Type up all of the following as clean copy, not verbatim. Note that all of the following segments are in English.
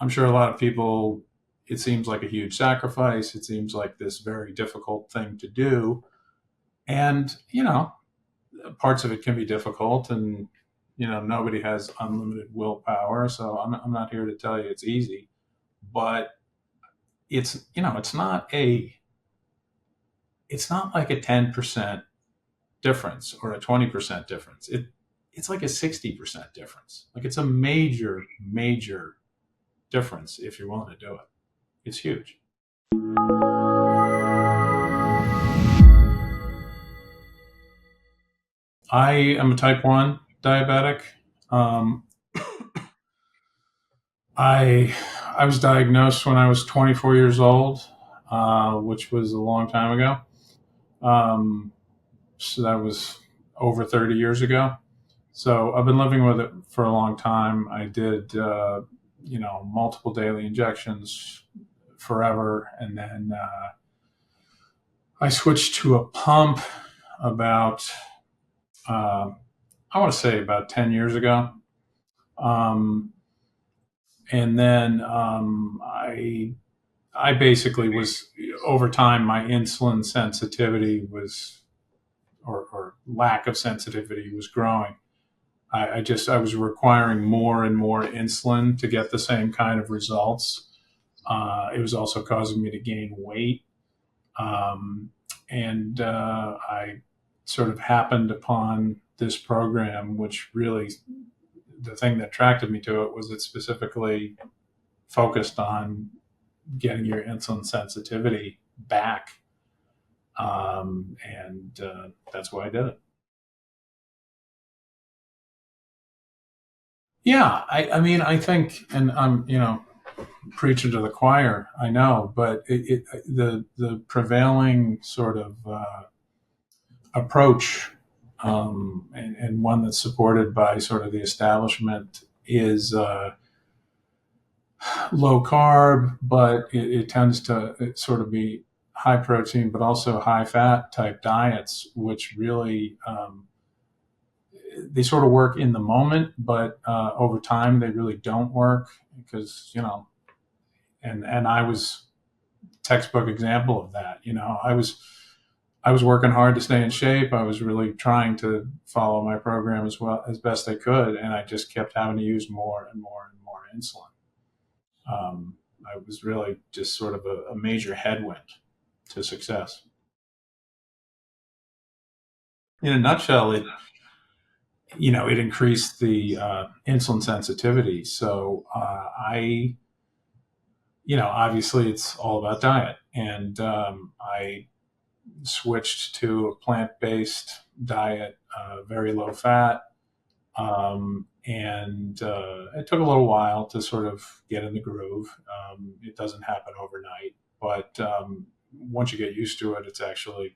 I'm sure a lot of people, it seems like a huge sacrifice. It seems like this very difficult thing to do. And, parts of it can be difficult, and, nobody has unlimited willpower. So I'm not here to tell you it's easy, but it's not like a 10% difference or a 20% difference. It's like a 60% difference. Like, it's a major, major difference if you're willing to do it. It's huge. I am a type 1 diabetic. Um, I I was diagnosed when I was 24 years old, which was a long time ago. Um, so that was over 30 years ago. So I've been living with it for a long time. I did, multiple daily injections forever, and then I switched to a pump about, uh, I want to say about 10 years ago. Um, and then I basically was, over time, my insulin sensitivity was, or lack of sensitivity was growing. I was requiring more and more insulin to get the same kind of results. It was also causing me to gain weight. Um, and I sort of happened upon this program, which really, the thing that attracted me to it was it specifically focused on getting your insulin sensitivity back. And That's why I did it. Yeah, I mean, I think, and I'm, preaching to the choir, I know, but the prevailing sort of approach, and one that's supported by sort of the establishment, is low carb, but it tends to sort of be high protein, but also high fat type diets, which really, they sort of work in the moment, but over time they really don't work, because, and I was textbook example of that. I was working hard to stay in shape. I was really trying to follow my program as well as best I could, and I just kept having to use more and more and more insulin. I was really just sort of a major headwind to success. In a nutshell, it increased the insulin sensitivity. So obviously it's all about diet, and I switched to a plant-based diet, very low fat. And It took a little while to sort of get in the groove. It doesn't happen overnight, but once you get used to it, it's actually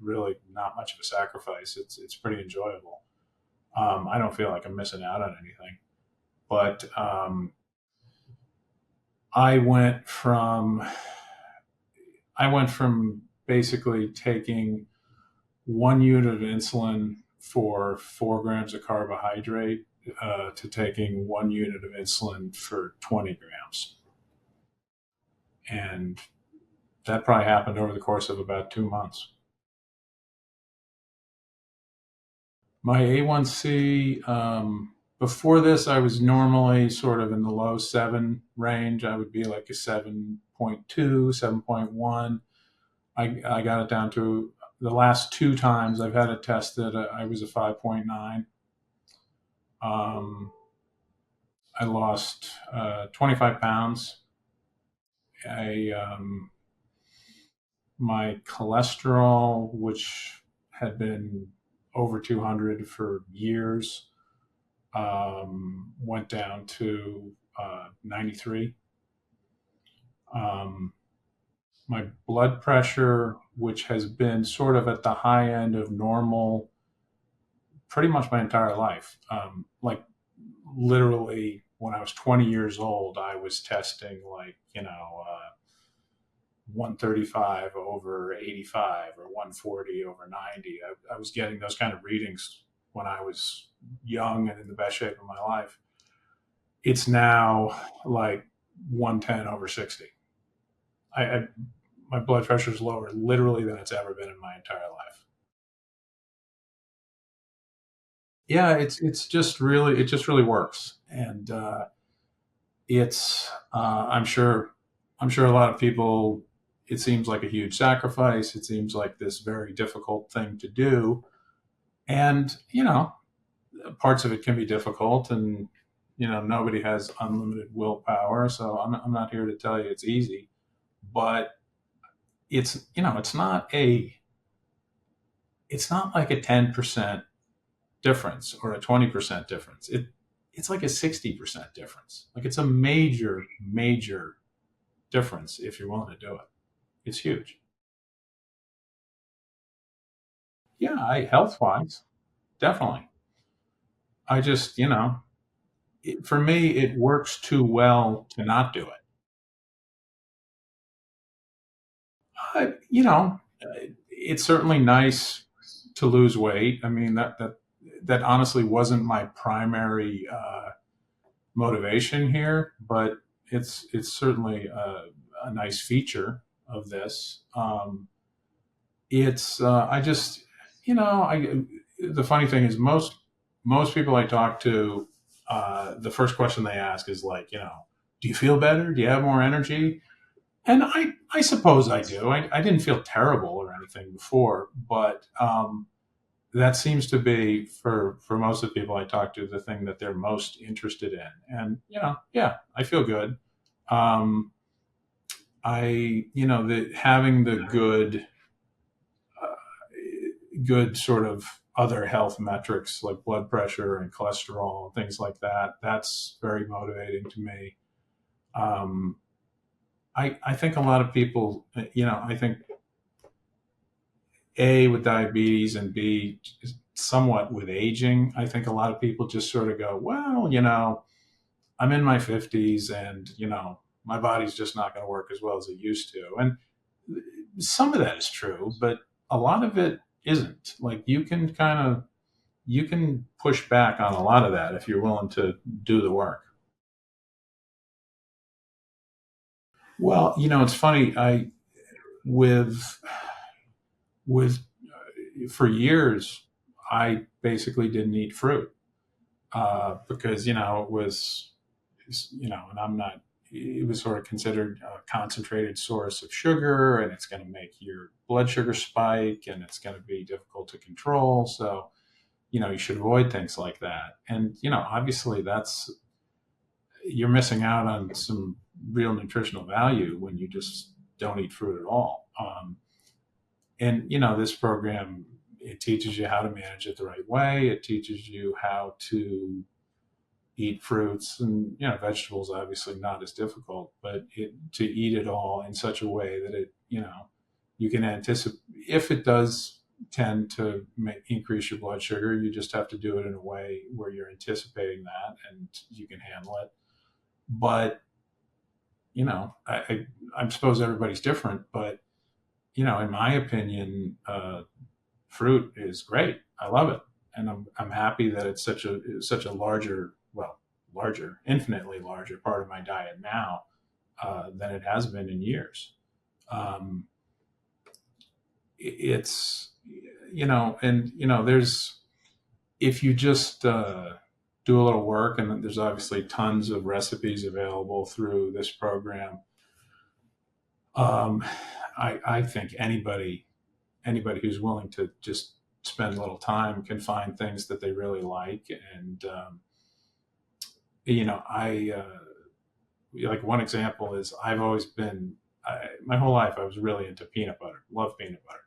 really not much of a sacrifice. It's pretty enjoyable. I don't feel like I'm missing out on anything. But I went from I went from basically taking 1 unit of insulin for 4 grams of carbohydrate, to taking 1 unit of insulin for 20 grams. And that probably happened over the course of about 2 months. My A1c, before this, I was normally sort of in the low 7 range. I would be like a 7.2, 7.1. I got it down to, the last two times I've had it tested, I was a 5.9. Um, I lost 25 pounds. I My cholesterol, which had been over 200 for years, went down to 93. Um, my blood pressure, which has been sort of at the high end of normal pretty much my entire life, like literally when I was 20 years old, I was testing like, 135 over 85 or 140 over 90. I was getting those kind of readings when I was young and in the best shape of my life. It's now like 110 over 60. I my blood pressure is lower literally than it's ever been in my entire life. Yeah, it just really works, and it's I'm sure a lot of people. It seems like a huge sacrifice. It seems like this very difficult thing to do, and parts of it can be difficult, and nobody has unlimited willpower. So I'm not here to tell you it's easy, but it's not like a 10% difference or a 20% difference. It's like a 60% difference. Like it's a major difference if you're willing to do it. It's huge. Yeah, I health wise, definitely. I just, for me, it works too well to not do it. It's certainly nice to lose weight. I mean, that honestly wasn't my primary motivation here, but it's certainly a nice feature of this. It's I just I the funny thing is most people I talk to, the first question they ask is like, do you feel better? Do you have more energy? And I suppose I do. I didn't feel terrible or anything before, but that seems to be for most of the people I talk to the thing that they're most interested in. And yeah, I feel good. Um, the having the good sort of other health metrics like blood pressure and cholesterol, things like that. That's very motivating to me. Um, I think a lot of people, I think A, with diabetes, and B, somewhat with aging, I think a lot of people just sort of go, well, I'm in my 50s and, my body's just not going to work as well as it used to. And some of that is true, but a lot of it isn't. Like you can push back on a lot of that if you're willing to do the work. Well, it's funny. I with with for years, I basically didn't eat fruit because it was and I'm not. It was sort of considered a concentrated source of sugar, and it's going to make your blood sugar spike, and it's going to be difficult to control. So you should avoid things like that. And obviously that's you're missing out on some real nutritional value when you just don't eat fruit at all. And this program, it teaches you how to manage it the right way. It teaches you how to eat fruits and vegetables. Obviously, not as difficult, but to eat it all in such a way that you can anticipate if it does tend to increase your blood sugar. You just have to do it in a way where you're anticipating that and you can handle it. But I suppose everybody's different, but in my opinion, fruit is great. I love it, and I'm happy that it's such a larger, infinitely larger part of my diet now than it has been in years. Um, it's and there's if you just do a little work, and there's obviously tons of recipes available through this program. Um, I think anybody who's willing to just spend a little time can find things that they really like. And I like one example is I've always been my whole life I was really into peanut butter, love peanut butter,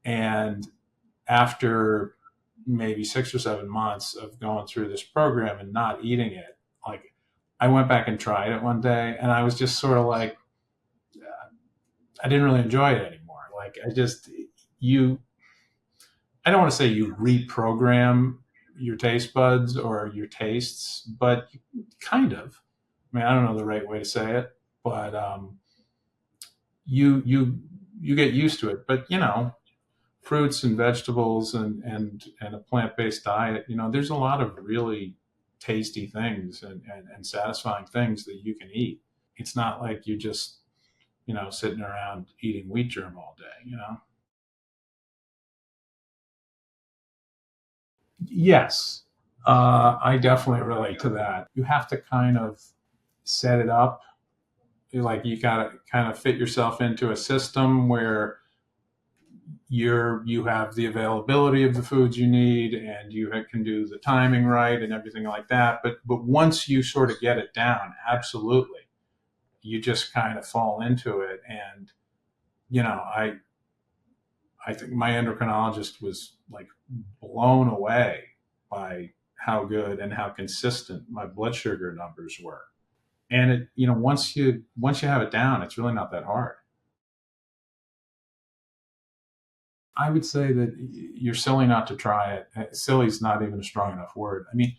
and after maybe 6 or 7 months of going through this program and not eating it, like I went back and tried it one day, and I was just sort of like, I didn't really enjoy it anymore. Like you, I don't want to say you reprogram your taste buds or your tastes, but kind of. I mean, I don't know the right way to say it, but you you you get used to it. But fruits and vegetables and a plant based diet, there's a lot of really tasty things and satisfying things that you can eat. It's not like you just, sitting around eating wheat germ all day. Yes, I definitely relate to that. You have to kind of set it up. Like you got to kind of fit yourself into a system where you have the availability of the foods you need, and you can do the timing right and everything like that. But once you sort of get it down, absolutely, you just kind of fall into it. And I think my endocrinologist was like blown away by how good and how consistent my blood sugar numbers were. And once you have it down, it's really not that hard. I would say that you're silly not to try it. Silly is not even a strong enough word. I mean,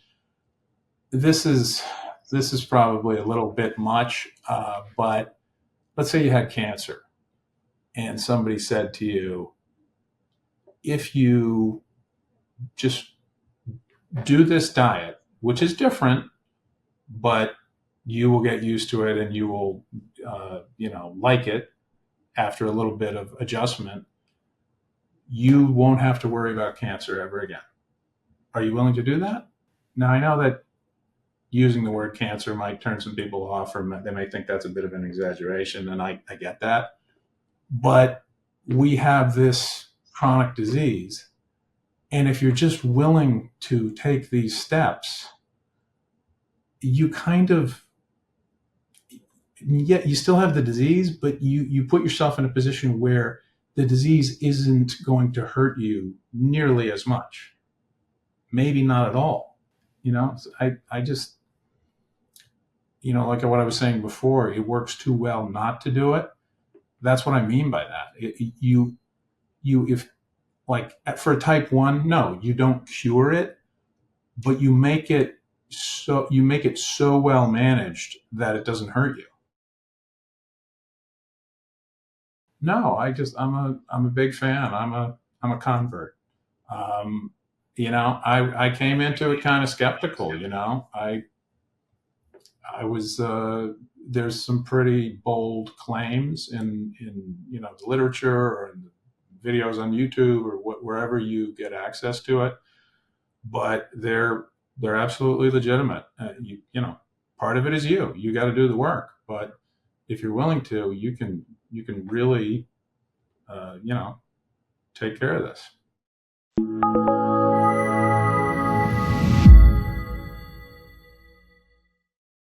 this is this is probably a little bit much, but let's say you had cancer and somebody said to you, if you just do this diet, which is different, but you will get used to it and you will, like it after a little bit of adjustment, you won't have to worry about cancer ever again. Are you willing to do that? Now, I know that using the word cancer might turn some people off, or they may think that's a bit of an exaggeration, and I get that. But we have this chronic disease, and if you're just willing to take these steps, you kind of, yeah, you still have the disease, but you put yourself in a position where the disease isn't going to hurt you nearly as much, maybe not at all. So I just, like what I was saying before, it works too well not to do it. That's what I mean by that. If like for type 1, no, you don't cure it, but you make it so well managed that it doesn't hurt you. No, I'm a big fan. I'm a convert. Um, I came into it kind of skeptical. I was there's some pretty bold claims in the literature or in the videos on YouTube or wherever you get access to it, but they're absolutely legitimate. Part of it is you got to do the work, but if you're willing to, you can really uh, you know take care of this.